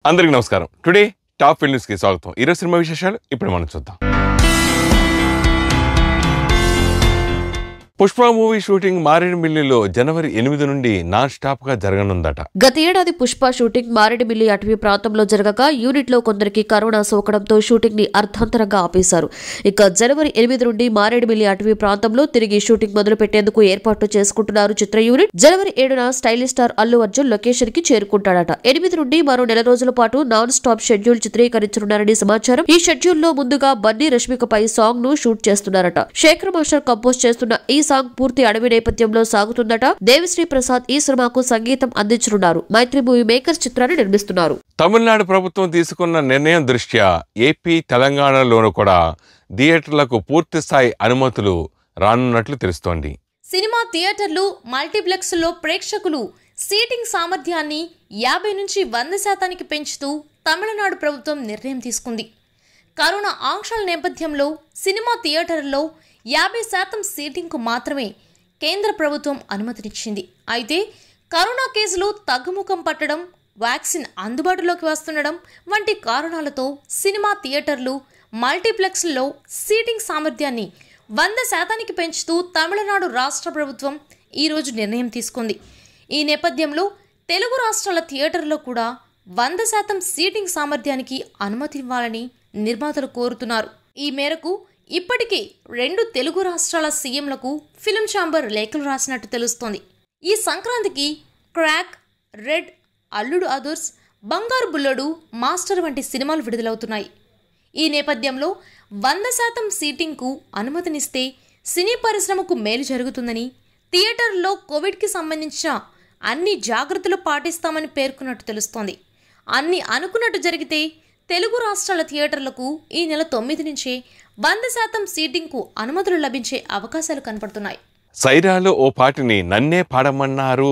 అందరికీ నమస్కారం. Today top film news కి స్వాగతం. ఈరోజు సినిమా విశేషాలు ఇప్పుడు మనం చూద్దాం. పుష్ప మూవీ షూటింగ్ మారేడుమిల్లిలో జనవరి 8 నుండి నాన్ స్టాప్ గా జరగనుందట. గత ఏడాది పుష్ప షూటింగ్ మారేడుమిల్లి అటవీ ప్రాంతంలో జరగగా యూనిట్ లో కొందరికి కరోనా సోకడంతో షూటింగ్ ని అర్థాంతరంగా ఆపేశారు. ఇక జనవరి 8 నుండి మారేడుమిల్లి అటవీ ప్రాంతంలో తిరిగి షూటింగ్ మొదలు పెట్టేందుకు ఏర్పాట్లు చేసుకుంటున్నారు చిత్ర యూనిట్. జనవరి 7న stylish star Allu Arjun location కి చేరుకుంటాడట. 8 నుండి మరో నెల రోజుల పాటు నాన్ స్టాప్ షెడ్యూల్ చిత్రీకరించనున్నారని సమాచారం. ఈ షెడ్యూల్ లో ముందుగా బన్నీ రష్మికపై సాంగ్ ను షూట్ చేస్తున్నారట. శేఖర్ మాస్టర్ కంపోజ్ చేస్తున్న ఈ సాంగ్ పూర్తి అడవి నేపథ్యంలో సాగుతుందట. దేవిశ్రీ ప్రసాద్ ఈ సినిమాకు సంగీతం అందించనున్నారు. మైత్రి మూవీ మేకర్స్ చిత్రాన్ని నిర్మిస్తున్నారు. తమిళనాడు ప్రభుత్వం తీసుకున్న నిర్ణయం దృష్ట్యా ఏపీ, తెలంగాణలోనూ కూడా థియేటర్లకు పూర్తి స్థాయి అనుమతులు రానున్నట్లు తెలుస్తోంది. సినిమా థియేటర్లు, మల్టీప్లెక్స్లో ప్రేక్షకులు సీటింగ్ సామర్థ్యాన్ని 50 నుంచి 100% పెంచుతూ తమిళనాడు ప్రభుత్వం నిర్ణయం తీసుకుంది. కరోనా ఆంక్షల నేపథ్యంలో సినిమా థియేటర్లలో 50% సీటింగ్కు మాత్రమే కేంద్ర ప్రభుత్వం అనుమతినిచ్చింది. అయితే కరోనా కేసులు తగ్గుముఖం పట్టడం, వ్యాక్సిన్ అందుబాటులోకి వస్తుండడం వంటి కారణాలతో సినిమా థియేటర్లు, మల్టీప్లెక్స్లో సీటింగ్ సామర్థ్యాన్ని 100% పెంచుతూ తమిళనాడు రాష్ట్ర ప్రభుత్వం ఈరోజు నిర్ణయం తీసుకుంది. ఈ నేపథ్యంలో తెలుగు రాష్ట్రాల థియేటర్లో కూడా 100% సీటింగ్ సామర్థ్యానికి అనుమతి ఇవ్వాలని నిర్మాతలు కోరుతున్నారు. ఈ మేరకు ఇప్పటికే 2 తెలుగు రాష్ట్రాల సీఎంలకు ఫిల్మ్ ఛాంబర్ లేఖలు రాసినట్టు తెలుస్తోంది. ఈ సంక్రాంతికి క్రాక్, రెడ్, అల్లుడు అదుర్స్, బంగారు బుల్లడు, మాస్టర్ వంటి సినిమాలు విడుదలవుతున్నాయి. ఈ నేపథ్యంలో 100% సీటింగ్కు అనుమతినిస్తే సినీ పరిశ్రమకు మేలు జరుగుతుందని, థియేటర్లో కోవిడ్కి సంబంధించిన అన్ని జాగ్రత్తలు పాటిస్తామని పేర్కొన్నట్టు తెలుస్తోంది. అన్ని అనుకున్నట్టు జరిగితే తెలుగు రాష్ట్రాల థియేటర్లకు ఈ నెల 9 నుంచే 100% సీటింగ్కు అనుమతులు లభించే అవకాశాలు కనపడుతున్నాయి. సైరాలో ఓ పాటని నన్నే పాడమన్నారు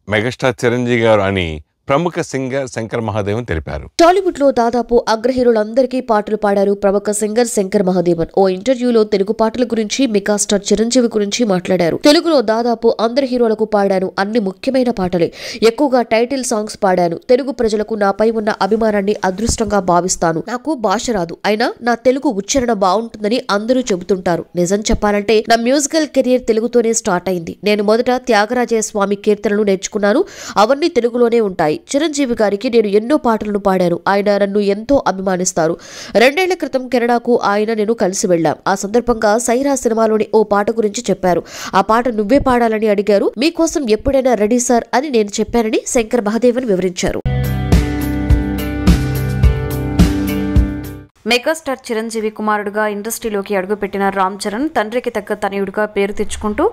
మెగాస్టార్ చిరంజీవి గారు అని ప్రముఖ సింగర్ శంకర్ మహాదేవన్ తెలిపారు. టాలీవుడ్ లో దాదాపు అగ్రహీరోలందరికీ పాటలు పాడారు ప్రముఖ సింగర్ శంకర్ మహాదేవన్. ఓ ఇంటర్వ్యూలో తెలుగు పాటల గురించి, మెగాస్టార్ చిరంజీవి గురించి మాట్లాడారు. తెలుగులో దాదాపు అందరి హీరోలకు పాడాను. అన్ని ముఖ్యమైన పాటలే. ఎక్కువగా టైటిల్ సాంగ్స్ పాడాను. తెలుగు ప్రజలకు నాపై ఉన్న అభిమానాన్ని అదృష్టంగా భావిస్తాను. నాకు భాష రాదు, అయినా నా తెలుగు ఉచ్చారణ బాగుంటుందని అందరూ చెబుతుంటారు. నిజం చెప్పాలంటే నా మ్యూజికల్ కెరియర్ తెలుగుతోనే స్టార్ట్ అయింది. నేను మొదట త్యాగరాజయ్య స్వామి కీర్తనలు నేర్చుకున్నాను. అవన్నీ తెలుగులోనే ఉంటాయి. చిరంజీవి గారికి నేను ఎన్నో పాటలను పాడాను. ఆయన నన్ను ఎంతో అభిమానిస్తారు. 2 ఏళ్ల క్రితం కెనడాకు నేను కలిసి వెళ్ళాం. ఆ సందర్భంగా సైరా సినిమాలోని ఓ పాట గురించి చెప్పారు. ఆ పాట నువ్వే పాడాలని అడిగారు. మీకోసం ఎప్పుడైనా రెడీ సార్ అని నేను చెప్పానని శంకర్ మహాదేవన్ వివరించారు. మెగాస్టార్ చిరంజీవి కుమారుడుగా ఇండస్ట్రీలోకి అడుగుపెట్టిన రామ్ చరణ్ తండ్రికి తగ్గ తనయుడిగా పేరు తెచ్చుకుంటూ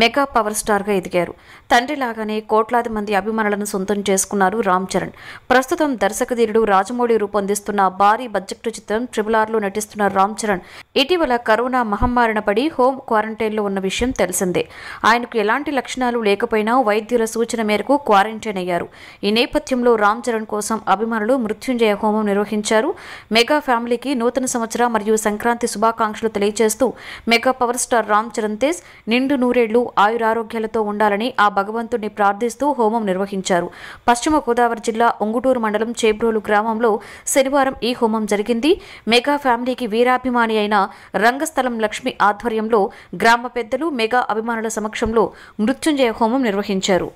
మెగా పవర్ స్టార్గా ఎదిగారు. తండ్రిలాగానే కోట్లాది మంది అభిమానులను సొంతం చేసుకున్నారు రామ్ చరణ్. ప్రస్తుతం దర్శకధీరుడు రాజమౌళి రూపొందిస్తున్న భారీ బడ్జెట్ చిత్రం RRRలో నటిస్తున్న రామ్ చరణ్ ఇటీవల కరోనా మహమ్మారిన పడి హోమ్ క్వారంటైన్లో ఉన్న విషయం తెలిసిందే. ఆయనకు ఎలాంటి లక్షణాలు లేకపోయినా వైద్యుల సూచన మేరకు క్వారంటైన్ అయ్యారు. ఈ నేపథ్యంలో రామ్ చరణ్ కోసం అభిమానులు మృత్యుంజయ హోమం నిర్వహించారు. మెగా ఫ్యామిలీ నూతన సంవత్సర మరియు సంక్రాంతి శుభాకాంక్షలు తెలియజేస్తూ mega power star Ram Charan Tej నిండు నూరేళ్లు ఆయురారోగ్యాలతో ఉండాలని ఆ భగవంతుడిని ప్రార్థిస్తూ హోమం నిర్వహించారు. పశ్చిమ గోదావరి జిల్లా ఉంగుటూరు మండలం చేబ్రోలు గ్రామంలో శనివారం ఈ హోమం జరిగింది. మెగా ఫ్యామిలీకి వీరాభిమాని అయిన రంగస్థలం లక్ష్మి ఆధ్వర్యంలో గ్రామ పెద్దలు, మెగా అభిమానుల సమక్షంలో మృత్యుంజయ హోమం నిర్వహించారు.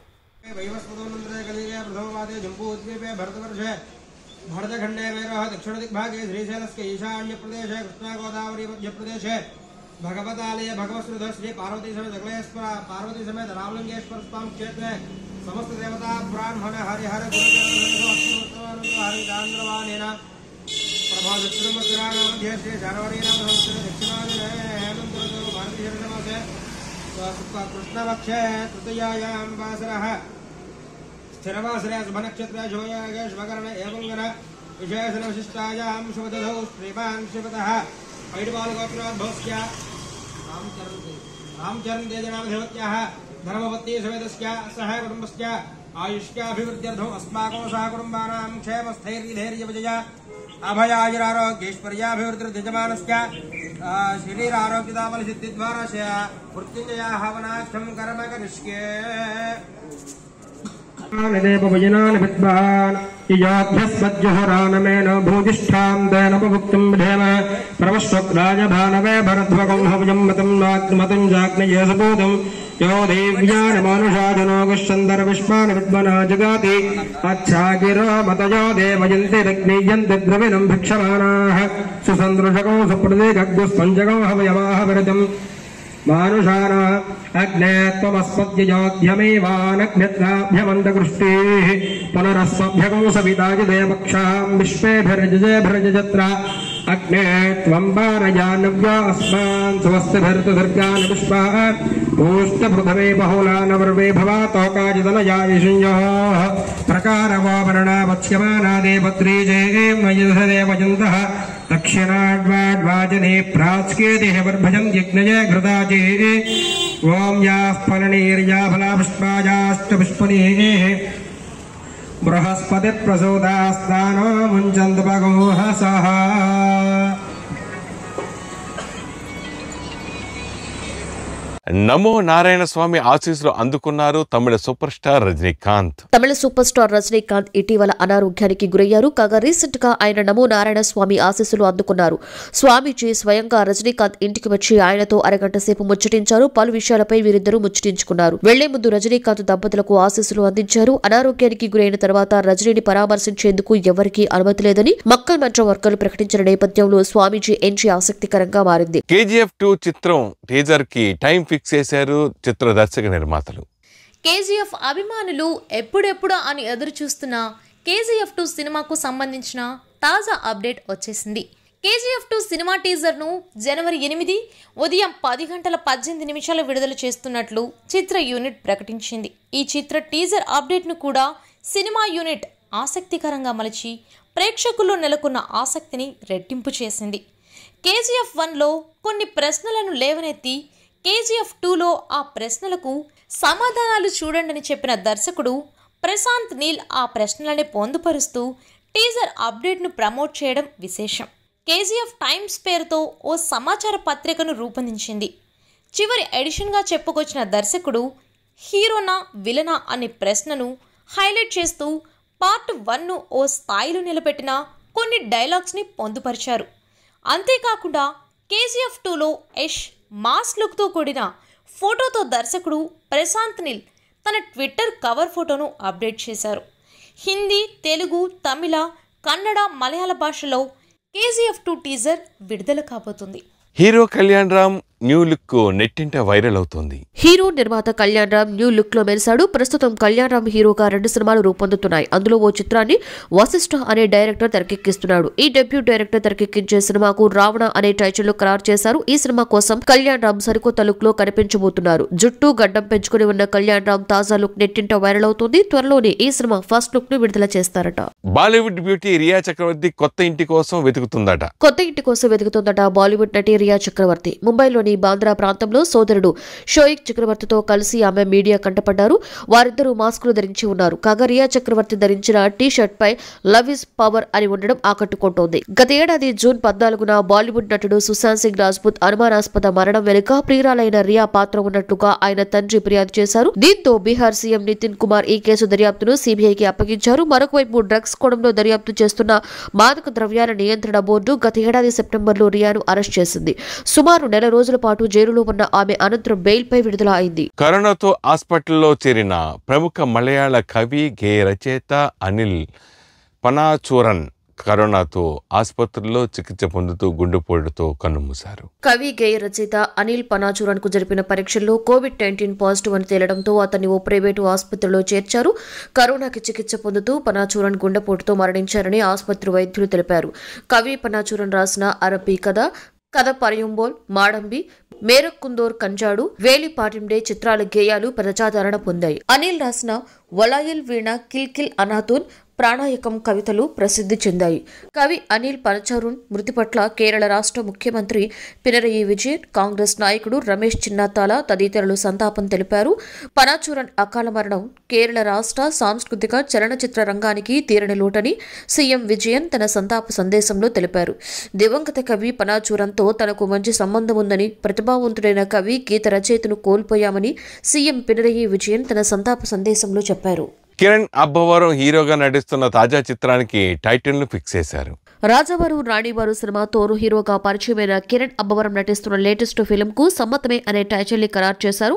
भरतखंडे वैरः दक्षिण दिग्भागे श्रीशैलस्य ईशान्य प्रदेशे कृष्णा गोदावरी मध्य प्रदेशे भगवतालय भगवत्सुध श्री पार्वती समेत जगलेश्वर पार्वती समेत रामलिंगेश्वर स्वामी क्षेत्रे समस्त देवता ब्राह्मण हरिहर हरिदान्द्रवानेन प्रभादक्षिणमकराणां मध्ये श्री जानवरीनां संवत्सरे दक्षिणायने हेमन्तऋतौ भारतीयमासे कृष्णपक्षे तृतीयायां वासरः स्थिरवासरे शुभनक्षत्रे शुभयोगे शुभकरण एवं गण विशेषण विशिष्टायां शुभदधौ श्रीमान् शिवतः पैडपालगोत्रोद्भवस्य रामचरण तेजनामधिपत्याः धर्मपत्नी समेतस्य सह कुटुम्बस्य आयुष्याभिवृद्ध्यर्थम् अस्माकं सह कुटुम्बानां क्षेमस्थैर्यधैर्यविजय अभयायुरारोग्यैश्वर्याभिवृद्धिर्यजमानस्य शरीरारोग्यताबलसिद्धिद्वारा मृत्युञ्जया हवनाख्यं कर्म करिष्ये देवभजनान् विद्वान् ययाभ्यस्पद्युहरानमेन भूजिष्ठां दैनपभुक्तं विधेम प्रवश्वक्राय भानवे भरद्वगं हवजं मतं जाग्नये सुबोधं यो देव्यानमानुषाजनो गच्छन्दर्विश्वान् विद्वना जगाति अच्छागिरो मतयो देवयन्ति रग्नीयन्ति द्रविणं भिक्षमाणाः सुसन्दृशको सुप्रदेगग्गुस्पञ्जगो हवयवाः विरजम् मानुषाना अग्ने त्वमस्मद्यजाध्यमेवानभ्यत्राभ्यमन्दकृष्टेः पुनरस्मभ्यगं सविताय देवक्षां विश्वेभिर्जजेभिर्जजत्र अग्ने त्वं वारयानव्या अस्मान् स्वस्तिभिर्तुसर्गान् विश्वाः पूष्टपृथवे बहुलानवर्वे भवातोकाजितनयायिषयोः प्रकारवो वर्णावक्ष्यमाना देवत्रीजेमयधदेवजन्तः दक्षिणाड्वाड्वाजने प्राच्केतिः वर्भजं यज्ञये घृताजे ओं याः फलनीर्या फलापुष्पायाष्टपुष्पनीः बृहस्पतिप्रसूतास्तानो मुञ्चन्तु भगोहसः నమో నారాయణ స్వామి ఆశీస్సులు అందుకున్నారు తమిళ సూపర్ స్టార్ రజనీకాంత్. తమిళ సూపర్ స్టార్ రజనీకాంత్ ఇటీవల అనారోగ్యానికి గురయ్యారు. కాగా రీసెంట్ గా ఆయన నమో నారాయణ స్వామి ఆశీస్సులు అందుకున్నారు. స్వామీజీ స్వయంగా రజనీకాంత్ ఇంటికి వచ్చి ఆయనతో అరగంట సేపు ముచ్చటించారు. పలు విషయాలపై వీరిద్దరూ ముచ్చటించుకున్నారు. వెళ్లే ముందు రజనీకాంత్ దంపతులకు ఆశీస్సులు అందించారు. అనారోగ్యానికి గురైన తర్వాత రజనీని పరామర్శించేందుకు ఎవరికీ అనుమతి లేదని మక్కల్ మంత్ర వర్గాలు ప్రకటించిన నేపథ్యంలో స్వామీజీ ఎంట్రీ ఆసక్తికరంగా మారింది. KGF 2 చిత్రం టీజర్ కి టైం ఫిక్స్ చేశారు చిత్ర దర్శక నిర్మాతలు. KGF అభిమానులు ఎప్పుడెప్పుడా అని ఎదురు చూస్తున్న KGF 2 సినిమాకు సంబంధించిన తాజా అప్డేట్ వచ్చేసింది. KGF 2 సినిమా టీజర్ను జనవరి 8 ఉదయం 10:18 విడుదల చేస్తున్నట్లు చిత్ర యూనిట్ ప్రకటించింది. ఈ చిత్ర టీజర్ అప్డేట్ను కూడా సినిమా యూనిట్ ఆసక్తికరంగా మలిచి ప్రేక్షకుల్లో నెలకొన్న ఆసక్తిని రెట్టింపు చేసింది. KGF 1లో కొన్ని ప్రశ్నలను లేవనెత్తి KGF 2లో ఆ ప్రశ్నలకు సమాధానాలు చూడండి చెప్పిన దర్శకుడు ప్రశాంత్ నీల్ ఆ ప్రశ్నలని పొందుపరుస్తూ టీజర్ అప్డేట్ను ప్రమోట్ చేయడం విశేషం. KGF టైమ్స్ పేరుతో ఓ సమాచార పత్రికను రూపొందించింది. చివరి ఎడిషన్గా చెప్పుకొచ్చిన దర్శకుడు హీరోనా విలనా అనే ప్రశ్నను హైలైట్ చేస్తూ పార్ట్ 1ను ఓ స్థాయిలో నిలబెట్టిన కొన్ని డైలాగ్స్ని పొందుపరిచారు. అంతేకాకుండా KGF 2లో యష్ మాస్ లుక్తో కూడిన ఫోటోతో దర్శకుడు ప్రశాంత్ నీల్ తన ట్విట్టర్ కవర్ ఫోటోను అప్డేట్ చేశారు. హిందీ, తెలుగు, తమిళ, కన్నడ, మలయాళ భాషలో KGF 2 టీజర్ విడుదల కాబోతుంది. Hero Kalyan Ram new look నెట్టింట వైరల్ అవుతోంది. హీరో నిర్మాత కళ్యాణ్ రామ్ న్యూ లుక్ లో మెరిశాడు. ప్రస్తుతం కళ్యాణ్ రామ్ హీరోగా 2 సినిమాలు రూపొందుతున్నాయి. అందులో ఓ చిత్రాన్ని వశిష్ఠ అనే డైరెక్టర్ తెరకెక్కిస్తున్నాడు. ఈ డెబ్యూ డైరెక్టర్ తెరకెక్కించే సినిమాకు రావణ అనే టైటిల్ లో ఖరారు చేశారు. ఈ సినిమా కోసం కళ్యాణ్ రామ్ సరికొత్త లుక్ లో కనిపించబోతున్నారు. జుట్టు గడ్డం పెంచుకుని ఉన్న కళ్యాణ్ రామ్ తాజా లుక్ నెట్టింట వైరల్ అవుతుంది. త్వరలోనే ఈ సినిమా ఫస్ట్ లుక్ ను విడుదల చేస్తారట. బాలీవుడ్ బ్యూటీ రియా చక్రవర్తి కొత్త ఇంటి కోసం వెతుకుతుందట. బాలీవుడ్ నటి రియా చక్రవర్తి ముంబైలోని బాంద్రా ప్రాంతంలో సోదరుడు షోయిక్ చక్రవర్తితో కలిసి ఆమె మీడియా కంటపడ్డారు. వారిద్దరూ మాస్కులు ధరించి ఉన్నారు. కాగా రియా చక్రవర్తి ధరించిన టీ షర్ట్ పై లవ్ ఇస్ పవర్ అని ఉండడం ఆకట్టుకుంటోంది. గత ఏడాది జూన్ 14న బాలీవుడ్ నటుడు సుశాంత్ సింగ్ రాజ్పుత్ అనుమానాస్పద మరణం వెనుక ప్రియురాలైన రియా పాత్ర ఉన్నట్లుగా ఆయన తండ్రి ఫిర్యాదు చేశారు. దీంతో బీహార్ సీఎం నితిన్ కుమార్ ఈ కేసు దర్యాప్తును సీబీఐకి అప్పగించారు. మరొకవైపు డ్రగ్స్ కోణంలో దర్యాప్తు చేస్తున్న మాదక ద్రవ్యాల నియంత్రణ బోర్డు గత ఏడాది సెప్టెంబర్లో రియాను అరెస్ట్ చేసింది. సుమారు నెల రోజుల పాటు జైలులో ఉన్న ఆమె అనంతరం బెయిల్ పై విడుదల అయింది. కరోనాతో హాస్పిటల్లో చేరిన ప్రముఖ మలయాళ కవి, గేయ రచయిత అనిల్ పనాచూరన్ కరోనాతో ఆసుపత్రిలో చికిత్స పొందుతూ గుండెపోటుతో కన్నుమూశారు. కవి, గేయ రచయిత అనిల్ పనాచూరన్ కు జరిపిన పరీక్షల్లో COVID-19 పాజిటివ్ అని తేలడంతో అతన్ని ఓ ప్రైవేటు ఆసుపత్రిలో చేర్చారు. కరోనాకి చికిత్స పొందుతూ పనాచూరన్ గుండెపోటుతో మరణించారని ఆసుపత్రి వైద్యులు తెలిపారు. కవి పనాచూరన్ రాసిన అరబీ కథ పరయుంబోల్, మాడంబి, మేరక్కుందోర్ కంజాడు, వేలి పాటిండే చిత్రాల గేయాలు ప్రజాదరణ పొందాయి. అనిల్ రాసిన వలాయిల్ వీణ, కిల్ అనాథూన్, ప్రాణాయకం కవితలు ప్రసిద్ధి చెందాయి. కవి అనిల్ పనచూరన్ మృతి పట్ల కేరళ రాష్ట్ర ముఖ్యమంత్రి పినరయి విజయన్, కాంగ్రెస్ నాయకుడు రమేష్ చిన్నాతాల తదితరులు సంతాపం తెలిపారు. పనాచూరన్ అకాల మరణం కేరళ రాష్ట్ర సాంస్కృతిక చలనచిత్ర రంగానికి తీరని లోటని సీఎం విజయన్ తన సంతాప సందేశంలో తెలిపారు. దివంగత కవి పనాచూరన్తో తనకు మంచి సంబంధం ఉందని, ప్రతిభావంతుడైన కవి, గీత రచయితను కోల్పోయామని సీఎం పినరయి విజయన్ తన సంతాప సందేశంలో చెప్పారు. కిరణ్ అబ్బవరం హీరోగా నటిస్తున్న తాజా చిత్రానికి టైటిల్ను ఫిక్స్ చేశారు. రాజావారు రాణివారు సినిమాతో హీరోగా పరిచయమైన కిరణ్ అబ్బవరం నటిస్తున్న లేటెస్ట్ ఫిల్మ్ కు సమ్మతమే అనే టైటిల్ ని ఖరారు చేశారు.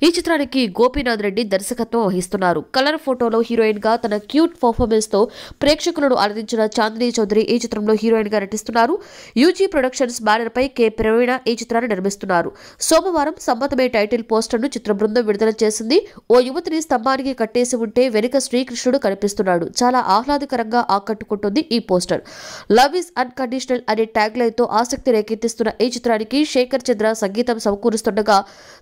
ఈ చిత్రానికి గోపీనాథ్ రెడ్డి దర్శకత్వం వహిస్తున్నారు. కలర్ ఫోటోలో హీరోయిన్ గా తన క్యూట్ పర్ఫార్మెన్స్ తో ప్రేక్షకులను అలరించిన చాందినీ చౌదరి ఈ చిత్రంలో హీరోయిన్ గా నటిస్తున్నారు. యూజీ ప్రొడక్షన్స్ బ్యానర్ పై కె ప్రవీణ ఈ చిత్రాన్ని నిర్మిస్తున్నారు. సోమవారం సమ్మతమే టైటిల్ పోస్టర్ ను చిత్ర బృందం విడుదల చేసింది. ఓ యువతిని స్తంభానికి కట్టేసి ఉంటే వెనుక శ్రీకృష్ణుడు కనిపిస్తున్నాడు. చాలా ఆహ్లాదకరంగా ఆకట్టుకుంటుంది ఈ పోస్టర్. లవ్ ఇస్ అన్కండిషనల్ అనే ట్యాగ్ లైన్ తో ఆసక్తి రేకెత్తిస్తున్న ఈ చిత్రానికి శేఖర్ చంద్ర సంగీతం సమకూరుస్తుండగా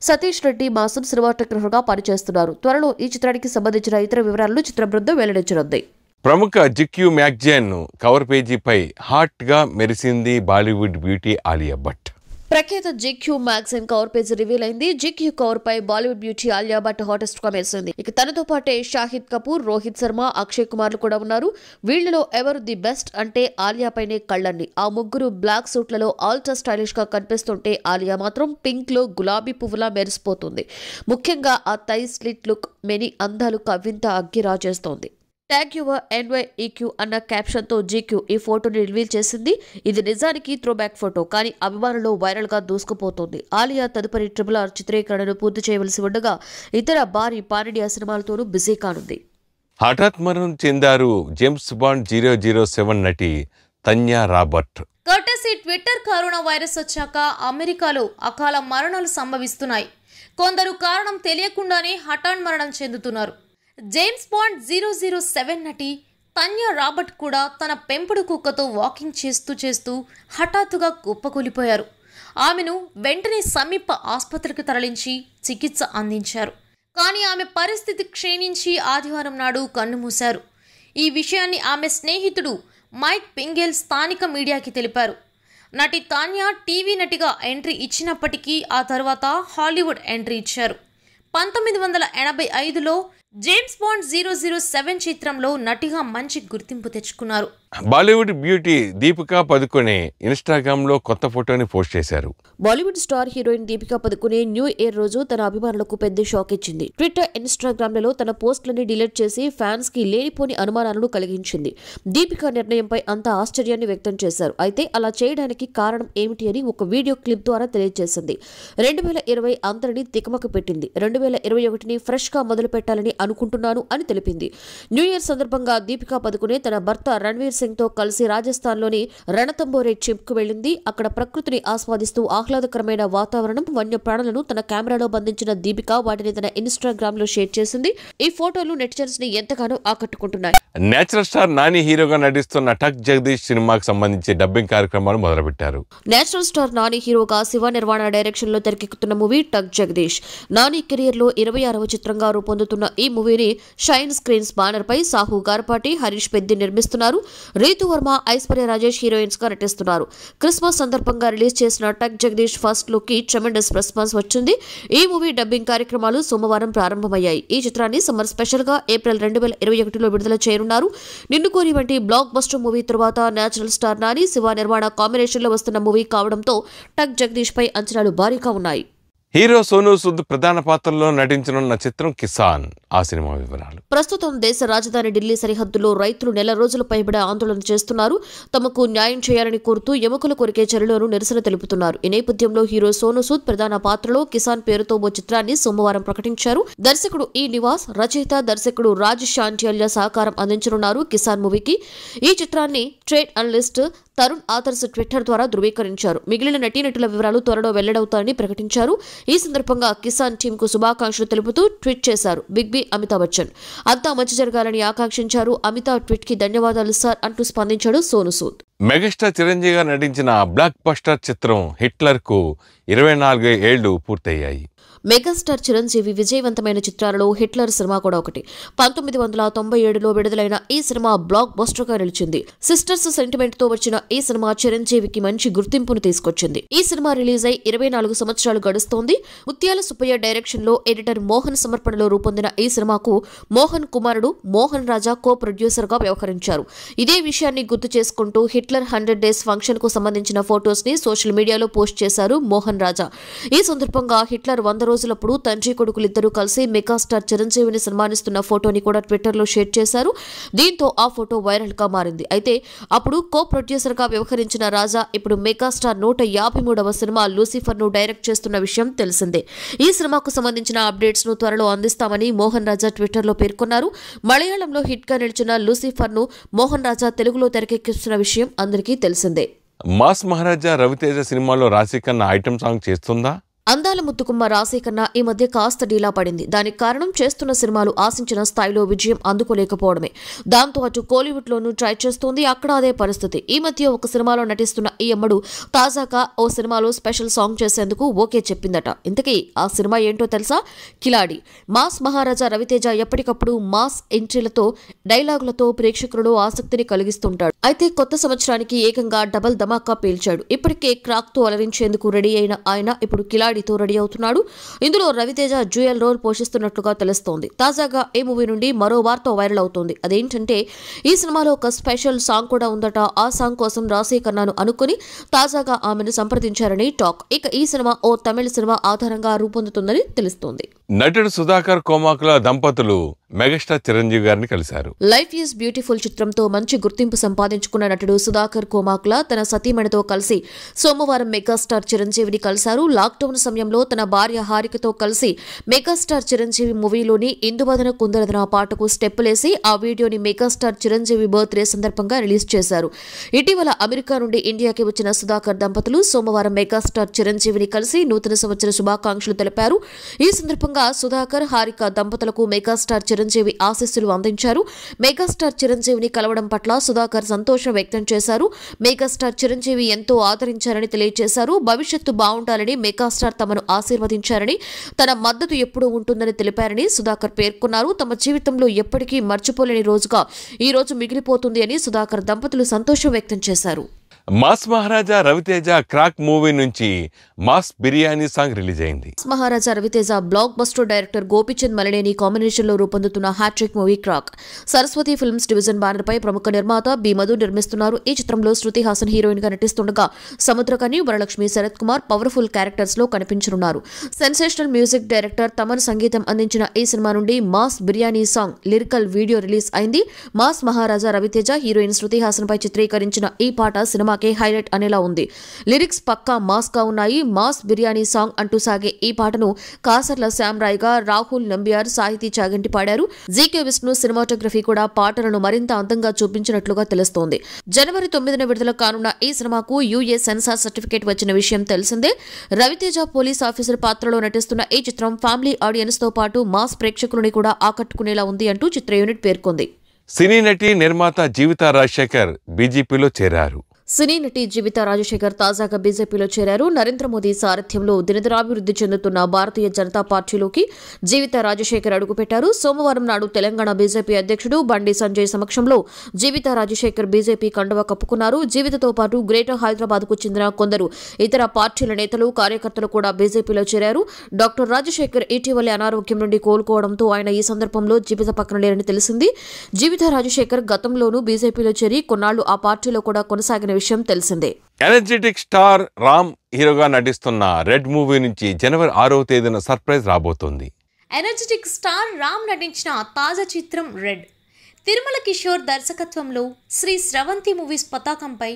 సతీష్ రెడ్డి మాసం సినిమాటోగ్రఫర్ గా పనిచేస్తున్నారు. త్వరలో ఈ చిత్రానికి సంబంధించిన ఇతర వివరాలను చిత్ర బృందం వెల్లడించనుంది. ప్రముఖ జిక్యూ మ్యాగజైన్ కవర్ పేజీపై హాట్ గా మెరిసింది బాలీవుడ్ బ్యూటీ ఆలియా భట్. ప్రఖ్యాత జిక్యూ మ్యాగజైన్ కవర్ పేజ్ రివీల్ అయింది. జిక్యూ కవర్ పై బాలీవుడ్ బ్యూటీ ఆలియా భట్ హాటెస్ట్ గా మెరిసింది. ఇక తనతో పాటే షాహిద్ కపూర్, రోహిత్ శర్మ, అక్షయ్ కుమార్లు కూడా ఉన్నారు. వీళ్లలో ఎవరు ది బెస్ట్ అంటే ఆలియా పైనే కళ్ళన్ని. ఆ ముగ్గురు బ్లాక్ సూట్లలో ఆల్ట్రా స్టైలిష్ గా కనిపిస్తుంటే ఆలియా మాత్రం పింక్ లో గులాబీ పువ్వులా మెరిసిపోతుంది. ముఖ్యంగా ఆ థై స్లిట్ లుక్ మెనీ అందాలు కవ్వింత అగ్గి రాజేస్తోంది. ట్యాగ్ యువర్ NYEQ అన్న క్యాప్షన్ తో GQ ఈ ఫోటోని రివీల్ చేసింది. ఇది నిజానికి త్రోబ్యాక్ ఫోటో, కానీ అభిమానులు వైరల్ గా దూసుకుపోతోంది. ఆలియా తదుపరి RRR చిత్రీకరణను పూర్తి చేయవలసి ఉండగా ఇతర భారీ పాన్ ఇండియా సినిమాలతోనూ బిజీ కానుంది. హఠాత్ మరణం చెందారు జేమ్స్ బాండ్ 007 నటి Tanya Robert. Courtesy Twitter corona virus వచ్చాక అమెరికాలో అకాల మరణాలు సంభవిస్తున్నాయి. కొందరు కారణం తెలియకుండానే హఠాన్ మరణం చెందుతున్నారు. జేమ్స్ బాండ్ 007 నటి తన్యా రాబర్ట్ కూడా తన పెంపుడు కుక్కతో వాకింగ్ చేస్తూ హఠాత్తుగా కుప్పకూలిపోయారు. ఆమెను వెంటనే సమీప ఆసుపత్రికి తరలించి చికిత్స అందించారు. కానీ ఆమె పరిస్థితి క్షీణించి ఆదివారం నాడు కన్నుమూశారు. ఈ విషయాన్ని ఆమె స్నేహితుడు మైక్ పింగెల్ స్థానిక మీడియాకి తెలిపారు. నటి తాన్యా టీవీ నటిగా ఎంట్రీ ఇచ్చినప్పటికీ ఆ తర్వాత హాలీవుడ్ ఎంట్రీ ఇచ్చారు. 1985లో జేమ్స్ బాండ్ 007 చిత్రంలో నటిగా మంచి గుర్తింపు తెచ్చుకున్నారు. బాలీవుడ్ బ్యూటీ దీపికా పదుకొనే ఇన్స్టాగ్రామ్ లో కొత్త ఫోటోని పోస్ట్ చేశారు. Bollywood star heroine Deepika Padukone new year రోజు తన అభిమానులకు పెద్ద షాక్ ఇచ్చింది. ట్విట్టర్, ఇన్స్టాగ్రామ్లలో తన పోస్టులని డిలీట్ చేసి ఫ్యాన్స్ కి లేనిపోని అనుమానాలను కలిగించింది. దీపికా నిర్ణయంపై అంతా ఆశ్చర్యాన్ని వ్యక్తం చేశారు. అయితే అలా చేయడానికి కారణం ఏమిటి అని ఒక వీడియో క్లిప్ ద్వారా తెలియజేసింది. 2020 అందరినీ తికమక పెట్టింది. 2021ని ఫ్రెష్ గా మొదలు పెట్టాలని అనుకుంటున్నాను అని తెలిపింది. న్యూ ఇయర్ సందర్భంగా దీపికా పదుకొనే తన భర్త రణ్వీర్ సింగ్ తో కలిసి రాజస్థాన్లోని రణతంబోరే ట్రిప్కు వెళ్లింది. అక్కడ ప్రకృతిని ఆస్వాదిస్తూ ఆహ్లాదకరమైన వాతావరణం, వన్యప్రాణులను తన కెమెరాలో బంధించిన దీపిక వాటిని తన ఇన్స్టాగ్రామ్ లో షేర్ చేసింది. ఈ ఫోటోలు నెటిజన్స్ ని ఎంతగానో ఆకట్టుకుంటున్నాయి. నేచురల్ స్టార్ నాని హీరోగా నటిస్తున్న టక్ జగదీష్ సినిమాకి సంబంధించి డబ్బింగ్ కార్యక్రమాలు మొదలుపెట్టారు. నేచురల్ స్టార్ నాని హీరోగా శివ నిర్వాణ డైరెక్షన్ లో తెరకెక్కుతున్న మూవీ టక్ జగదీష్. నాని కెరియర్ లో 26వ చిత్రంగా రూపొందుతున్న ఈ మూవీని షైన్ స్క్రీన్స్ బ్యానర్ పై సాహు గార్పాటి, హరీష్ పెద్ది నిర్మిస్తున్నారు. రీతు వర్మ, ఐశ్వర్య రాజేష్ హీరోయిన్స్ గా నటిస్తున్నారు. క్రిస్మస్ సందర్భంగా రిలీజ్ చేసిన టక్ జగదీష్ ఫస్ట్ లుక్ కి ట్రెమెండస్ రెస్పాన్స్ వచ్చింది. ఈ మూవీ డబ్బింగ్ కార్యక్రమాలు సోమవారం ప్రారంభమయ్యాయి. ఈ చిత్రాన్ని సమ్మర్ స్పెషల్ గా ఏప్రిల్ 2021లో విడుదల చేయనున్నారు. నిన్ను కోరి వంటి బ్లాక్ బస్టర్ మూవీ తర్వాత natural star Nani, Shiva Nirvana combination లో వస్తున్న మూవీ కావడంతో టక్ జగదీష్ పై అంచనాలు భారీగా ఉన్నాయి. హీరో సోనూ సూద్ ప్రధాన పాత్రలో నటించనున్న చిత్రం కిసాన్. ఆ సినిమా వివరాలు. ప్రస్తుతం దేశ రాజధాని ఢిల్లీ సరిహద్దులో రైతులు నెల రోజుల పైబడి ఆందోళన చేస్తున్నారు. తమకు న్యాయం చేయాలని కోరుతూ ఎముకలు కొరికే చర్యలను నిరసన తెలుపుతున్నారు. ఈ నేపథ్యంలో హీరో సోనూ సూద్ ప్రధాన పాత్రలో కిసాన్ పేరుతో ఓ చిత్రాన్ని సోమవారం ప్రకటించారు. దర్శకుడు ఈ నివాస్, రచయిత, దర్శకుడు రాజ్ శాంటిల్య సహకారం అందించనున్నారు కిసాన్ మూవీకి. ఈ చిత్రాన్ని trade analyst Tarun authors Twitter ద్వారా ధృవీకరించారు. మిగిలిన నటీనటుల వివరాలు త్వరలో వెల్లడవుతారని ప్రకటించారు. ఈ సందర్భంగా కిసాన్ టీమ్ కు శుభాకాంక్షలు తెలుపుతూ ట్వీట్ చేశారు బిగ్ బి అమితాబ్ బచ్చన్. అంతా మంచి జరగాలని ఆకాంక్షించారు. అమితాబ్ ట్వీట్ కి ధన్యవాదాలు సార్ అంటూ స్పందించాడు సోనూ సూద్. మెగాస్టార్ చిరంజీవిగా నటించిన బ్లాక్ బస్టర్ చిత్రం హిట్లర్ కు 24 ఏళ్లు పూర్తయ్యాయి. మెగాస్టార్ చిరంజీవి విజయవంతమైన చిత్రాలలో హిట్లర్ సినిమా కూడా ఒకటి. 1997లో విడుదలైన ఈ సినిమా బ్లాక్ బస్టర్ గా నిలిచింది. సిస్టర్స్ సెంటిమెంట్ తో వచ్చిన ఈ సినిమా చిరంజీవికి మంచి గుర్తింపును తీసుకొచ్చింది. ఈ సినిమా రిలీజ్ అయి 24 సంవత్సరాలు గడుస్తోంది. ముత్యాల సుబ్బయ్య డైరెక్షన్ లో ఎడిటర్ మోహన్ సమర్పణలో రూపొందిన ఈ సినిమాకు మోహన్ కుమారుడు మోహన్ రాజా కో ప్రొడ్యూసర్ గా వ్యవహరించారు. ఇదే విషయాన్ని గుర్తు చేసుకుంటూ హిట్లర్ 100 డేస్ ఫంక్షన్ కు సంబంధించిన ఫొటోస్ ని సోషల్ మీడియాలో పోస్ట్ చేశారు మోహన్ రాజా. ఈ సందర్భంగా హిట్లర్ 100 పుట్టినరోజులప్పుడు తండ్రి కొడుకులిద్దరూ కలిసి మెగాస్టార్ చిరంజీవిని సన్మానిస్తున్న ఫోటోని కూడా ట్విట్టర్లో షేర్ చేశారు. దీంతో ఆ ఫోటో వైరల్ గా మారింది. అయితే అప్పుడు కో ప్రొడ్యూసర్ గా వ్యవహరించిన రాజా ఇప్పుడు మెగాస్టార్ 153వ సినిమా లూసిఫర్ ను డైరెక్ట్ చేస్తున్న విషయం తెలిసిందే. ఈ సినిమాకు సంబంధించిన అప్డేట్స్ ను త్వరలో అందిస్తామని మోహన్ రాజా ట్విట్టర్లో పేర్కొన్నారు. మలయాళంలో హిట్ గా నిలిచిన లూసిఫర్ ను మోహన్ రాజా తెలుగులో తెరకెక్కిస్తున్న విషయం అందరికీ తెలిసిందే. మాస్ మహారాజా రవితేజ సినిమాలో రాశిఖన్నా ఐటమ్ సాంగ్ చేస్తుందా? అందాల ముద్దుకుమ్మ రాశిఖన్నా ఈ మధ్య కాస్త డీలా పడింది. దానికి కారణం చేస్తున్న సినిమాలు ఆశించిన స్థాయిలో విజయం అందుకోలేకపోవడమే. దాంతో అటు కోలీవుడ్ లోనూ ట్రై చేస్తోంది, అక్కడ అదే పరిస్థితి. ఈ మధ్య ఒక సినిమాలో నటిస్తున్న ఈ అమ్మడు తాజాగా ఓ సినిమాలో స్పెషల్ సాంగ్ చేసేందుకు ఓకే చెప్పిందట. ఇంతకీ ఆ సినిమా ఏంటో తెలుసా? కిలాడి. మాస్ మహారాజా రవితేజ ఎప్పటికప్పుడు మాస్ ఎంట్రీలతో డైలాగులతో ప్రేక్షకులలో ఆసక్తిని కలిగిస్తుంటాడు. అయితే కొత్త సంవత్సరానికి ఏకంగా డబల్ ధమాకా పేల్చాడు. ఇప్పటికే క్రాక్ తో అలరించేందుకు రెడీ అయిన ఆయన ఇప్పుడు కిలాడితో రెడీ అవుతున్నాడు. ఇందులో రవితేజ డ్యూయల్ రోల్ పోషిస్తున్నట్లుగా తెలుస్తోంది. తాజాగా ఈ మూవీ నుండి మరో వార్త వైరల్ అవుతోంది. అదేంటంటే ఈ సినిమాలో ఒక స్పెషల్ సాంగ్ కూడా ఉందట. ఆ సాంగ్ కోసం రాశిఖన్నాను అనుకుని తాజాగా ఆమెను సంప్రదించారని టాక్. ఇక ఈ సినిమా ఓ తమిళ సినిమా ఆధారంగా రూపొందుతుందని తెలుస్తోంది. నటుడు సుధాకర్ కోమాకుల దంపతులు మెగాస్టార్ చిరంజీవి గారిని కలిశారు. లైఫ్ ఈజ్ బ్యూటిఫుల్ చిత్రంతో మంచి గుర్తింపు సంపాదించుకున్న నటుడు సుధాకర్ కోమాకుల తన సతీమణితో కలిసి సోమవారం మెగాస్టార్ చిరంజీవిని కలిశారు. లాక్డౌన్ సమయంలో తన భార్య హారికతో కలిసి మెగాస్టార్ చిరంజీవి మూవీలోని ఇందువదన కుందరదన పాటకు స్టెప్పులేసి ఆ వీడియోని మెగాస్టార్ చిరంజీవి బర్త్డే సందర్భంగా రిలీజ్ చేశారు. ఇటీవల అమెరికా నుండి ఇండియాకి వచ్చిన సుధాకర్ దంపతులు సోమవారం మెగాస్టార్ చిరంజీవిని కలిసి నూతన సంవత్సర శుభాకాంక్షలు తెలిపారు. ఈ సందర్భంగా సుధాకర్ హారిక దంపతులకు మెగాస్టార్ చిరంజీవి ఆశీస్సులు అందించారు. మెగాస్టార్ చిరంజీవిని కలవడం పట్ల సుధాకర్ సంతోషం వ్యక్తం చేశారు. మెగాస్టార్ చిరంజీవి ఎంతో ఆదరించారని తెలియజేశారు. భవిష్యత్తు బాగుండాలని మెగాస్టార్ తమను ఆశీర్వదించారని, తన మద్దతు ఎప్పుడూ ఉంటుందని తెలిపారని సుధాకర్ పేర్కొన్నారు. తమ జీవితంలో ఎప్పటికీ మర్చిపోలేని రోజుగా ఈ రోజు మిగిలిపోతుంది అని సుధాకర్ దంపతులు సంతోషం వ్యక్తం చేశారు. Mass Maharaja Raviteja crack movie నుంచి మాస్ బిర్యానీ సాంగ్ రిలీజ్ అయింది. Maharaja Raviteja blockbuster director Gopichand Malineni combination లో రూపొందుతున్న hattrick movie crack Saraswathi films division banner పై ప్రముఖ నిర్మాత బి మధు నిర్మిస్తున్నారు. ఈ చిత్రంలో శృతి హాసన్ హీరోయిన్ గా నటిస్తుండగా సముద్రకని, వరలక్ష్మి, శరత్ కుమార్ పవర్ఫుల్ క్యారెక్టర్స్ లో కనిపించనున్నారు. సెన్సేషనల్ మ్యూజిక్ డైరెక్టర్ తమన్ సంగీతం అందించిన ఈ సినిమా నుండి mass biryani song lyrical video release అయింది. మాస్ మహారాజా రవితేజ హీరోయిన్ శృతి హాసన్ పై చిత్రీకరించిన ఈ పాట సినిమాకే హైలైట్ అనేలా ఉంది. లిరిక్స్ పక్కా మాస్ గా ఉన్నాయి. మాస్ బిర్యానీ సాంగ్ అంటూ సాగే ఈ పాటను కాసర్ల శ్యామరాయ్ గా రాహుల్ నంబియార్, సాహితీ చాగంటి పాడారు. జీకే విష్ణు సినిమాటోగ్రఫీ కూడా పాటలను మరింత అందంగా చూపించినట్లుగా తెలుస్తోంది. జనవరి 9న విడుదల కానున్న ఈ సినిమాకు యూఏ సెన్సార్ సర్టిఫికేట్ వచ్చిన విషయం తెలిసిందే. రవితేజ పోలీస్ ఆఫీసర్ పాత్రలో నటిస్తున్న ఈ చిత్రం ఫ్యామిలీ ఆడియన్స్ తో పాటు మాస్ ప్రేక్షకులని కూడా ఆకట్టుకునేలా ఉంది అంటూ చిత్ర యూనిట్ పేర్కొంది. సినీ నటి నిర్మాత జీవితా రాజశేఖర్ బీజేపీలో చేరారు. సినీ నటి జీవితా రాజశేఖర్ తాజాగా బీజేపీలో చేరారు. నరేంద్ర మోదీ సారథ్యంలో దినదినాభివృద్ధి చెందుతున్న భారతీయ జనతా పార్టీలోకి జీవితా రాజశేఖర్ అడుగుపెట్టారు. సోమవారం నాడు తెలంగాణ బీజేపీ అధ్యక్షుడు బండి సంజయ్ సమక్షంలో జీవితా రాజశేఖర్ బీజేపీ కండువా కప్పుకున్నారు. జీవితతో పాటు గ్రేటర్ హైదరాబాద్ కు చెందిన కొందరు ఇతర పార్టీల నేతలు, కార్యకర్తలు కూడా బీజేపీలో చేరారు. డాక్టర్ రాజశేఖర్ ఇటీవలే అనారోగ్యం నుండి కోలుకోవడంతో ఆయన ఈ సందర్భంలో జీవిత పక్కన లేరని తెలిసింది. జీవితా రాజశేఖర్ గతంలోనూ బీజేపీలో చేరి కొన్నాళ్లు ఆ పార్టీలో కూడా కొనసాగిన విషయం తెలిసిందే. ఎనర్జెటిక్ స్టార్ రామ్ హీరోగా నటిస్తున్న రెడ్ మూవీ నుంచి జనవరి 6వ తేదీన సర్ప్రైజ్ రాబోతోంది. ఎనర్జెటిక్ స్టార్ రామ్ నటించిన తాజా చిత్రం రెడ్. తిరుమల కిషోర్ దర్శకత్వంలో శ్రీ స్రవంతి మూవీస్ పతాకంపై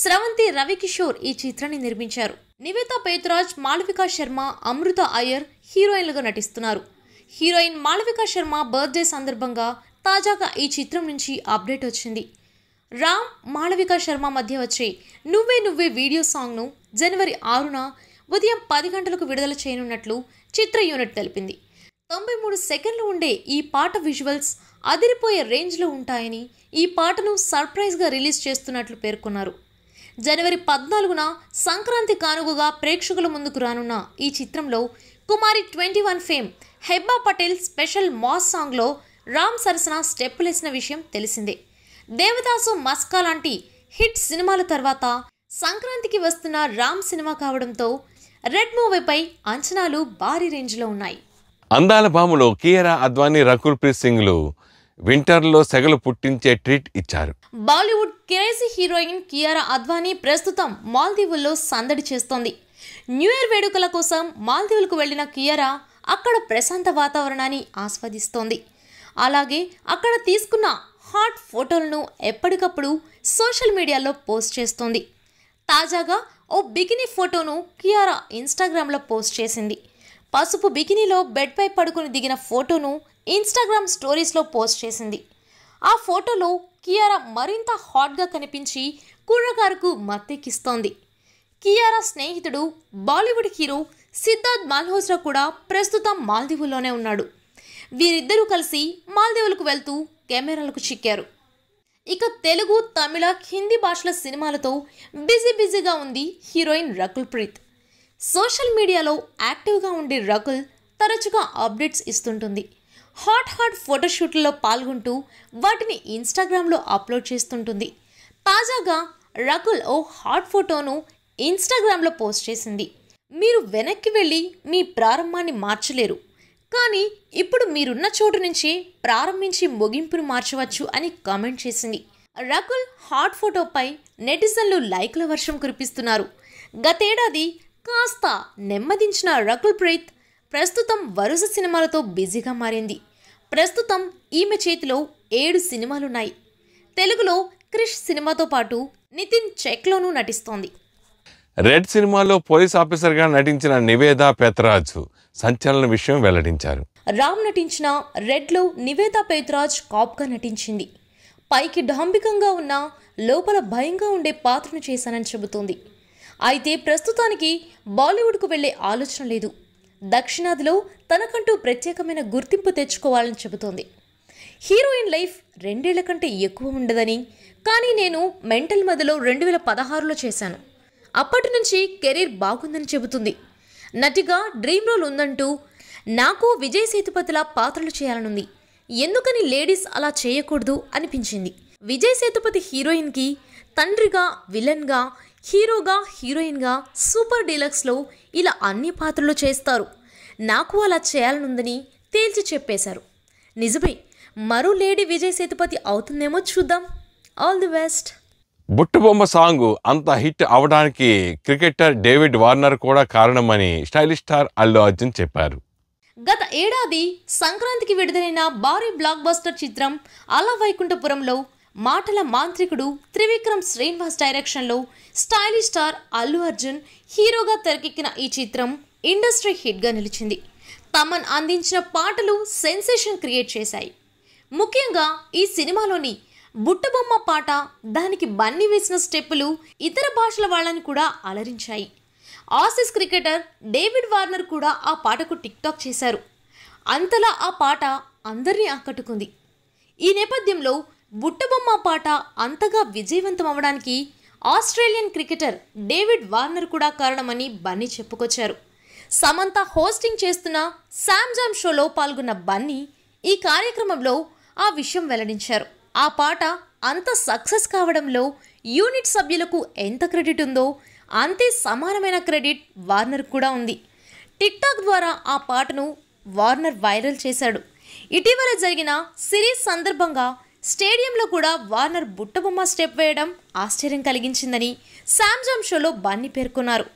స్రవంతి రవికిషోర్ ఈ చిత్రాన్ని నిర్మించారు. నివేతా పేతురాజ్, మాళవికా శర్మ, అమృత అయ్యర్ హీరోయిన్లుగా నటిస్తున్నారు. హీరోయిన్ మాళవికా శర్మ బర్త్డే సందర్భంగా తాజాగా ఈ చిత్రం నుంచి అప్డేట్ వచ్చింది. రామ్, మాళవికా శర్మ మధ్య వచ్చే నువ్వే నువ్వే వీడియో సాంగ్ను జనవరి 6న ఉదయం 10 గంటలకు విడుదల చేయనున్నట్లు చిత్ర యూనిట్ తెలిపింది. 93 సెకండ్లు ఉండే ఈ పాట విజువల్స్ అదిరిపోయే రేంజ్లో ఉంటాయని, ఈ పాటను సర్ప్రైజ్గా రిలీజ్ చేస్తున్నట్లు పేర్కొన్నారు. జనవరి 14న సంక్రాంతి కానుకగా ప్రేక్షకుల ముందుకు రానున్న ఈ చిత్రంలో Kumari 21 fame Hebah Patel special mass సాంగ్లో రామ్ సరసన స్టెప్పులేసిన విషయం తెలిసిందే. దేవదాసు, మస్కా లాంటి హిట్ సినిమాల తర్వాత సంక్రాంతికి వస్తున్న రామ్ సినిమా కావడంతో రెడ్ మూవీపై అంచనాలు భారీ రేంజ్లో ఉన్నాయి. అందాల భామలో కియారా అద్వానీ, రకుల్ ప్రీత్ సింగ్లు వింటర్లో సెగలు పుట్టించే ట్రీట్ ఇచ్చారు. బాలీవుడ్ క్రేజీ హీరోయిన్ కియారా అద్వానీ ప్రస్తుతం మాల్దీవుల్లో సందడి చేస్తోంది. న్యూ ఇయర్ వేడుకల కోసం మాల్దీవులకు వెళ్లిన కియారా అక్కడ ప్రశాంత వాతావరణాన్ని ఆస్వాదిస్తోంది. అలాగే అక్కడ తీసుకున్న హాట్ ఫోటోలను ఎప్పటికప్పుడు సోషల్ మీడియాలో పోస్ట్ చేస్తోంది. తాజాగా ఓ బికినీ ఫోటోను కియారా ఇన్స్టాగ్రామ్లో పోస్ట్ చేసింది. పసుపు బికినీలో బెడ్పై పడుకుని దిగిన ఫోటోను ఇన్స్టాగ్రామ్ స్టోరీస్లో పోస్ట్ చేసింది. ఆ ఫోటోలో కియారా మరింత హాట్గా కనిపించి కుర్రకారుకు మత్తెక్కిస్తోంది. కియారా స్నేహితుడు బాలీవుడ్ హీరో సిద్ధార్థ్ మల్హోత్రా కూడా ప్రస్తుతం మాల్దీవుల్లోనే ఉన్నాడు. వీరిద్దరూ కలిసి మాల్దీవులకు వెళ్తూ కెమెరాలకు చిక్కారు. ఇక తెలుగు, తమిళ, హిందీ భాషల సినిమాలతో బిజీగా ఉంది హీరోయిన్ రకుల్ ప్రీత్. సోషల్ మీడియాలో యాక్టివ్గా ఉండే రకుల్ తరచుగా అప్డేట్స్ ఇస్తుంటుంది. హాట్ ఫోటోషూట్లలో పాల్గొంటూ వాటిని ఇన్స్టాగ్రామ్లో అప్లోడ్ చేస్తుంటుంది. తాజాగా రకుల్ ఓ హాట్ ఫోటోను ఇన్స్టాగ్రామ్లో పోస్ట్ చేసింది. మీరు వెనక్కి వెళ్ళి మీ ప్రారంభాన్ని మార్చలేరు, కానీ ఇప్పుడు మీరున్న చోటు నుంచి ప్రారంభించి ముగింపును మార్చవచ్చు అని కామెంట్ చేసింది. రకుల్ హాట్ ఫోటోపై నెటిజన్లు లైక్ల వర్షం కురిపిస్తున్నారు. గతేడాది కాస్త నెమ్మదించిన రకుల్ ప్రీత్ ప్రస్తుతం వరుస సినిమాలతో బిజీగా మారింది. ప్రస్తుతం ఈమె చేతిలో 7 సినిమాలున్నాయి. తెలుగులో క్రిష్ సినిమాతో పాటు నితిన్ చెక్లోనూ నటిస్తోంది. రెడ్ సినిమాలో పోలీస్ ఆఫీసర్గా నటించిన నివేదా పెత్రాజు సంచలన విషయం వెల్లడించారు. రామ్ నటించిన రెడ్లో నివేదా పెత్రాజ్ కాప్గా నటించింది. పైకి డాంబికంగా ఉన్న లోపల భయంగా ఉండే పాత్రను చేశానని చెబుతోంది. అయితే ప్రస్తుతానికి బాలీవుడ్కు వెళ్లే ఆలోచన లేదు. దక్షిణాదిలో తనకంటూ ప్రత్యేకమైన గుర్తింపు తెచ్చుకోవాలని చెబుతోంది. హీరోయిన్ లైఫ్ 2 ఏళ్ల కంటే ఎక్కువ ఉండదని, కానీ నేను మెంటల్ మధ్యలో 2016లో చేశాను. అప్పటి నుంచి కెరీర్ బాగుందని చెబుతుంది. నటిగా డ్రీమ్ రోల్ ఉందంటూ నాకు విజయ్ సేతుపతిలా పాత్రలు చేయాలనుంది. ఎందుకని లేడీస్ అలా చేయకూడదు అనిపించింది. విజయ్ సేతుపతి హీరోయిన్కి తండ్రిగా, విలన్గా, హీరోగా, హీరోయిన్గా సూపర్ డీలక్స్లో ఇలా అన్ని పాత్రలు చేస్తారు. నాకు అలా చేయాలనుందని తేల్చి చెప్పేశారు. నిజమే, మరో లేడీ విజయ్ సేతుపతి అవుతుందేమో చూద్దాం. All the best. Buttabomma song అంత హిట్ అవడానికి క్రికెటర్ డేవిడ్ వార్నర్ కూడా కారణమని స్టైలిష్ స్టార్ అల్లు అర్జున్ చెప్పారు. గత ఏడాది సంక్రాంతికి విడుదలైన భారీ బ్లాక్ బస్టర్ చిత్రం అల వైకుంఠపురంలో మాటల మాంత్రికుడు త్రివిక్రమ్ శ్రీనివాస్ డైరెక్షన్లో స్టైలిష్ స్టార్ అల్లు అర్జున్ హీరోగా తెరకెక్కిన ఈ చిత్రం ఇండస్ట్రీ హిట్గా నిలిచింది. తమన్ అందించిన పాటలు సెన్సేషన్ క్రియేట్ చేశాయి. ముఖ్యంగా ఈ సినిమాలోని బుట్టబొమ్మ పాట, దానికి బన్నీ వేసిన స్టెప్పులు ఇతర భాషల వాళ్ళని కూడా అలరించాయి. ఆసీస్ క్రికెటర్ డేవిడ్ వార్నర్ కూడా ఆ పాటకు టిక్టాక్ చేశారు. అంతలా ఆ పాట అందరినీ ఆకట్టుకుంది. ఈ నేపథ్యంలో బుట్టబొమ్మ పాట అంతగా విజయవంతం అవడానికి ఆస్ట్రేలియన్ క్రికెటర్ డేవిడ్ వార్నర్ కూడా కారణమని బన్నీ చెప్పుకొచ్చారు. సమంత హోస్టింగ్ చేస్తున్న శామ్ జామ్ షోలో పాల్గొన్న బన్నీ ఈ కార్యక్రమంలో ఆ విషయం వెల్లడించారు. ఆ పాట అంత సక్సెస్ కావడంలో యూనిట్ సభ్యులకు ఎంత క్రెడిట్ ఉందో అంతే సమానమైన క్రెడిట్ వార్నర్ కూడా ఉంది. టిక్టాక్ ద్వారా ఆ పాటను వార్నర్ వైరల్ చేశాడు. ఇటీవల జరిగిన సిరీస్ సందర్భంగా స్టేడియంలో కూడా వార్నర్ బుట్టబొమ్మ స్టెప్ వేయడం ఆశ్చర్యం కలిగించిందని శామ్ జామ్ షోలో బన్నీ పేర్కొన్నారు.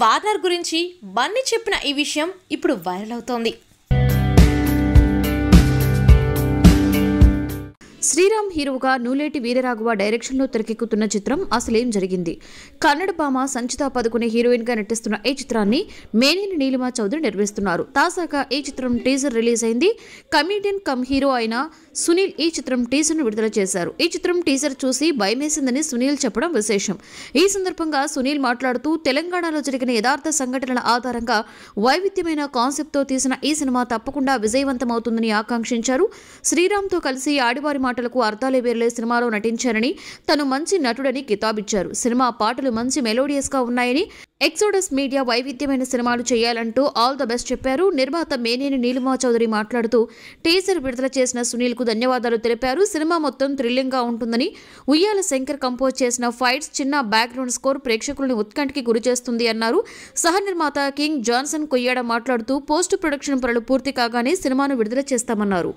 వార్నర్ గురించి బన్నీ చెప్పిన ఈ విషయం ఇప్పుడు వైరల్ అవుతోంది. శ్రీరామ్ హీరోగా నూలేటి వీరరాఘవ డైరెక్షన్లో తెరకెక్కుతున్న చిత్రం అసలేం జరిగింది. కన్నడ భామ సంచితా పదుకునే హీరోయిన్గా నటిస్తున్న ఈ చిత్రాన్ని మేనేని నీలిమా చౌదరి నిర్మిస్తున్నారు. తాజాగా ఈ చిత్రం టీజర్ రిలీజ్ అయింది. కమీడియన్ కమ్ హీరో అయిన సునీల్ ఈ చిత్రం టీజర్ను విడుదల చేశారు. ఈ చిత్రం టీజర్ చూసి భయమేసిందని సునీల్ చెప్పడం విశేషం. ఈ సందర్భంగా సునీల్ మాట్లాడుతూ, తెలంగాణలో జరిగిన యథార్థ సంఘటనల ఆధారంగా వైవిధ్యమైన కాన్సెప్ట్తో తీసిన ఈ సినిమా తప్పకుండా విజయవంతమవుతుందని ఆకాంక్షించారు. శ్రీరామ్తో కలిసి ఆడివారి మాటలకు అర్థాలే వేర్లే సినిమాలో నటించారని, తను మంచి నటుడని కితాబిచ్చారు. సినిమా పాటలు మంచి మెలోడియస్ గా ఉన్నాయని, ఎక్సోడస్ మీడియా వైవిధ్యమైన సినిమాలు చేయాలంటూ ఆల్ ద బెస్ట్ చెప్పారు. నిర్మాత మేనేని నీలిమా చౌదరి మాట్లాడుతూ, టీజర్ విడుదల చేసిన సునీల్ కు ధన్యవాదాలు తెలిపారు. సినిమా మొత్తం థ్రిల్లింగ్ గా ఉంటుందని, ఉయ్యాల శంకర్ కంపోజ్ చేసిన ఫైట్స్, చిన్న బ్యాక్గ్రౌండ్ స్కోర్ ప్రేక్షకులను ఉత్కంఠకి గురి చేస్తుంది అన్నారు. సహ నిర్మాత కింగ్ జాన్సన్ కొయ్యాడ మాట్లాడుతూ, పోస్ట్ ప్రొడక్షన్ పనులు పూర్తి కాగానే సినిమాను విడుదల చేస్తామన్నారు.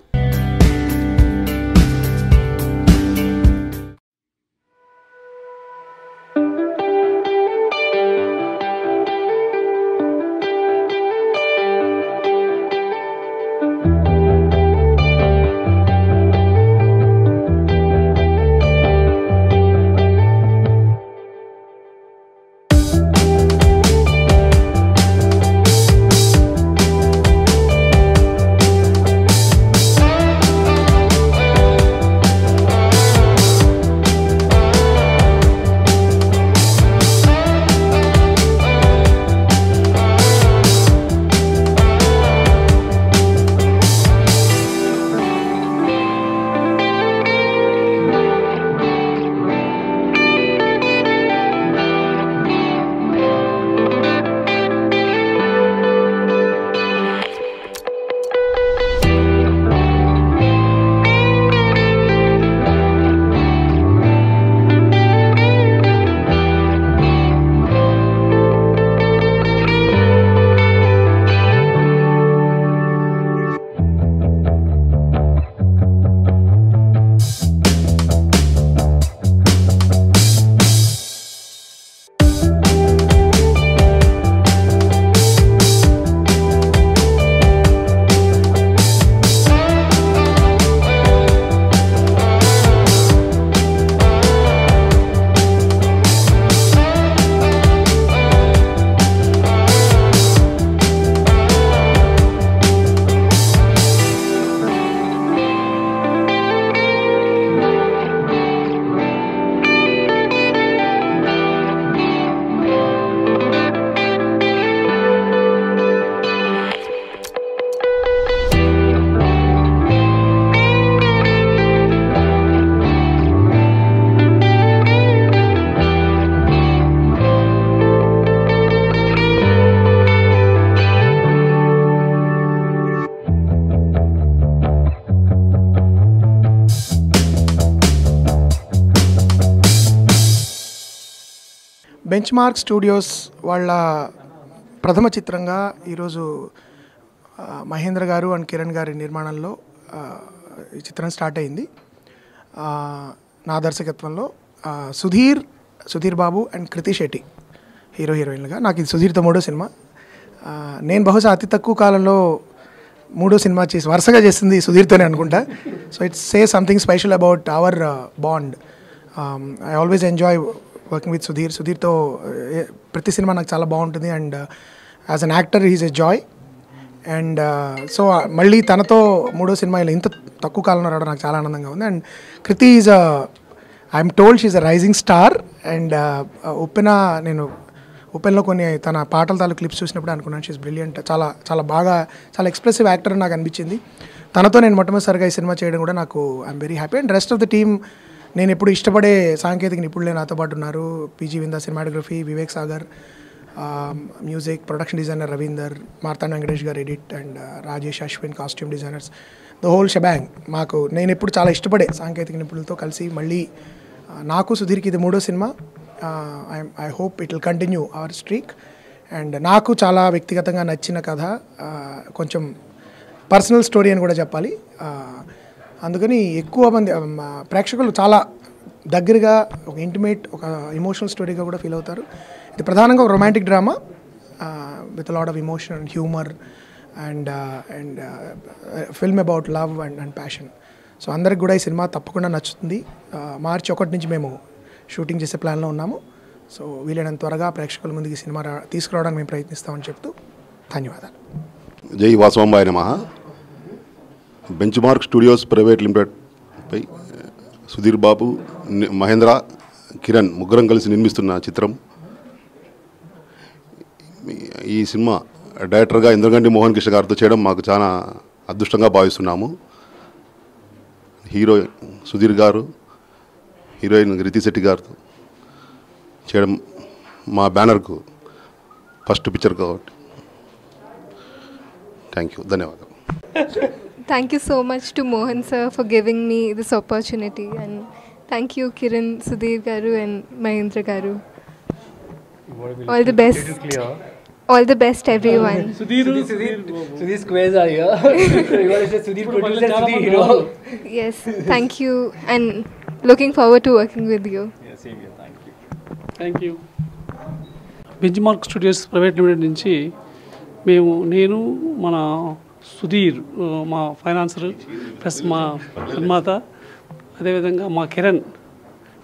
బెంచ్ మార్క్ స్టూడియోస్ వాళ్ళ ప్రథమ చిత్రంగా ఈరోజు మహేంద్ర గారు అండ్ కిరణ్ గారి నిర్మాణంలో ఈ చిత్రం స్టార్ట్ అయింది. నా దర్శకత్వంలో సుధీర్ బాబు అండ్ కృతి శెట్టి హీరోయిన్లుగా. నాకు ఇది సుధీర్తో 3వ సినిమా. నేను బహుశా అతి తక్కువ కాలంలో 3వ సినిమా వరుసగా చేసింది సుధీర్తోనే అనుకుంటా. So it's say something special about our bond. I always enjoy working with సుధీర్తో ప్రతి సినిమా నాకు చాలా బాగుంటుంది. And as an actor he's a joy. And so మళ్ళీ తనతో 3వ సినిమా ఇలా ఇంత తక్కువ కాలంలో రావడం నాకు చాలా ఆనందంగా ఉంది. And Kriti is I'm told she's a rising star. And ఉపెన్లో కొన్ని తన పాటల తాలూకు క్లిప్స్ చూసినప్పుడు అనుకున్నాను షీఈ్ బ్రిలియంట్. చాలా బాగా చాలా ఎక్స్ప్రెసివ్ యాక్టర్ నాకు అనిపించింది. తనతో నేను మొట్టమొదటిసారిగా ఈ సినిమా చేయడం కూడా నాకు I'm very happy. And rest of the team నేను ఎప్పుడు ఇష్టపడే సాంకేతిక నిపుణులే నాతో పాటు ఉన్నారు. PG Vinda cinematography, Vivek Sagar music, production designer Ravinder, Marthanda Venkatesh garu edit, and Rajesh Ashwin costume designers, the whole shebang. నేను ఎప్పుడు చాలా ఇష్టపడే సాంకేతిక నిపుణులతో కలిసి మళ్ళీ నాకు సుధీర్కి ఇది 3వ cinema. I hope it will continue our streak. And నాకు చాలా వ్యక్తిగతంగా నచ్చిన కథ, కొంచెం పర్సనల్ స్టోరీ అని కూడా చెప్పాలి. అందుకని ఎక్కువ మంది ప్రేక్షకులు చాలా దగ్గరగా ఒక ఇంటిమేట్, ఒక ఎమోషనల్ స్టోరీగా కూడా ఫీల్ అవుతారు. ఇది ప్రధానంగా ఒక romantic drama with lot of emotion and humour and film about love and passion. So అందరికి కూడా ఈ సినిమా తప్పకుండా నచ్చుతుంది. మార్చి 1 నుంచి మేము షూటింగ్ చేసే ప్లాన్లో ఉన్నాము. సో వీలైనంత త్వరగా ప్రేక్షకుల ముందుకు ఈ సినిమా తీసుకురావడానికి మేము ప్రయత్నిస్తామని చెప్తూ ధన్యవాదాలు. జై వాసవాంబాయ నమః. Benchmark studios private limited పై సుధీర్ బాబు, మహేంద్ర, కిరణ్ ముగ్గురం కలిసి నిర్మిస్తున్న చిత్రం. ఈ సినిమా డైరెక్టర్గా ఇంద్రగంటి మోహన్ కృష్ణ గారితో చేయడం మాకు చాలా అదృష్టంగా భావిస్తున్నాము. హీరో సుధీర్ గారు, హీరోయిన్ కృతి శెట్టి గారితో చేయడం మా బ్యానర్కు ఫస్ట్ పిక్చర్ కాబట్టి థ్యాంక్ యూ, ధన్యవాదాలు. Thank you so much to Mohan sir for giving me this opportunity, and thank you Kiran, Sudhir garu and Mahendra garu. All the best. All the best everyone. Sudhir squares are here. You are just Sudhir producer, Sudhir hero. Yes, thank you and looking forward to working with you. Yeah, same here. Thank you. Bench mark studios private limited నుంచి నేను మన సుధీర్ మా financier plus మా నిర్మాత, అదేవిధంగా మా కిరణ్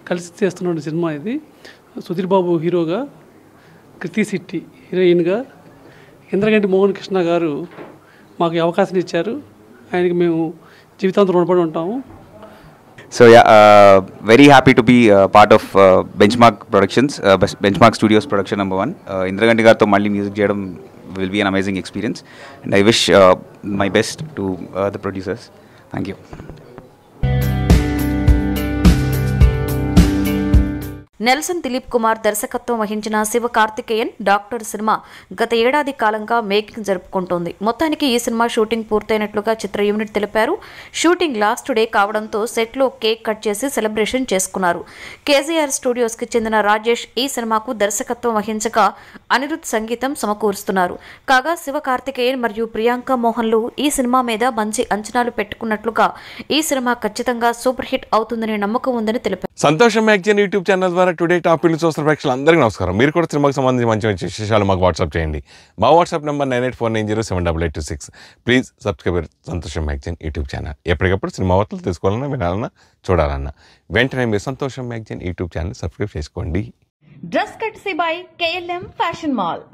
కలిసి చేస్తున్న సినిమా ఇది. సుధీర్ బాబు హీరోగా, కృతి శెట్టి హీరోయిన్గా, ఇంద్రగంటి మోహన్ కృష్ణ గారు మాకు అవకాశం ఇచ్చారు. ఆయనకి మేము జీవితాంతం రుణపడి ఉంటాము. So yeah, very happy to be part of Benchmark Productions, Benchmark Studios production number 1. Indraganti gartho malli music cheyadam will be an amazing experience, and I wish my best to the producers. Thank you. Nelson Dilip Kumar దర్శకత్వం వహించిన Shiva Karthikeyan doctor cinema గత ఏడాది కాలంగా making జరుపుకుంటోంది. మొత్తానికి ఈ cinema shooting పూర్తయినట్లుగా చిత్ర unit తెలిపారు. Shooting last day కావడంతో సెట్లో కేక్ కట్ చేసి సెలబ్రేషన్ చేసుకున్నారు. కేజీఆర్ స్టూడియోస్కి చెందిన రాజేష్ ఈ సినిమాకు దర్శకత్వం వహించగా అనిరుద్ సంగీతం సమకూరుస్తున్నారు. కాగా శివ కార్తికేయన్ మరియు ప్రియాంక మోహన్లు ఈ సినిమా మీద మంచి అంచనాలు పెట్టుకున్నట్లుగా ఈ సినిమా ఖచ్చితంగా సూపర్ హిట్ అవుతుందనే నమ్మకం ఉందని తెలిపారు. సంతోషం మ్యాగజైన్ యూట్యూబ్ ఛానల్ ద్వారా టుడే టాపిక్లు చూస్తున్న ప్రేక్షకులు అందరికీ నమస్కారం. మీరు కూడా సినిమాకి సంబంధించి మంచి మంచి విశేషాలు మాకు వాట్సాప్ చేయండి. మా వాట్సాప్ నెంబర్ 9849078826. ప్లీజ్ సబ్స్క్రైబ్ సంతోషం మ్యాగజైన్ యూట్యూబ్ ఛానల్. ఎప్పటికప్పుడు సినిమా వార్తలు తెలుసుకోవాలన్నా, వినాలన్నా, చూడాలన్నా వెంటనే మీరు సంతోషం మ్యాగజైన్ యూట్యూబ్ ఛానల్ సబ్స్క్రైబ్ చేసుకోండి. Dress కట్సీ by KLM fashion mall.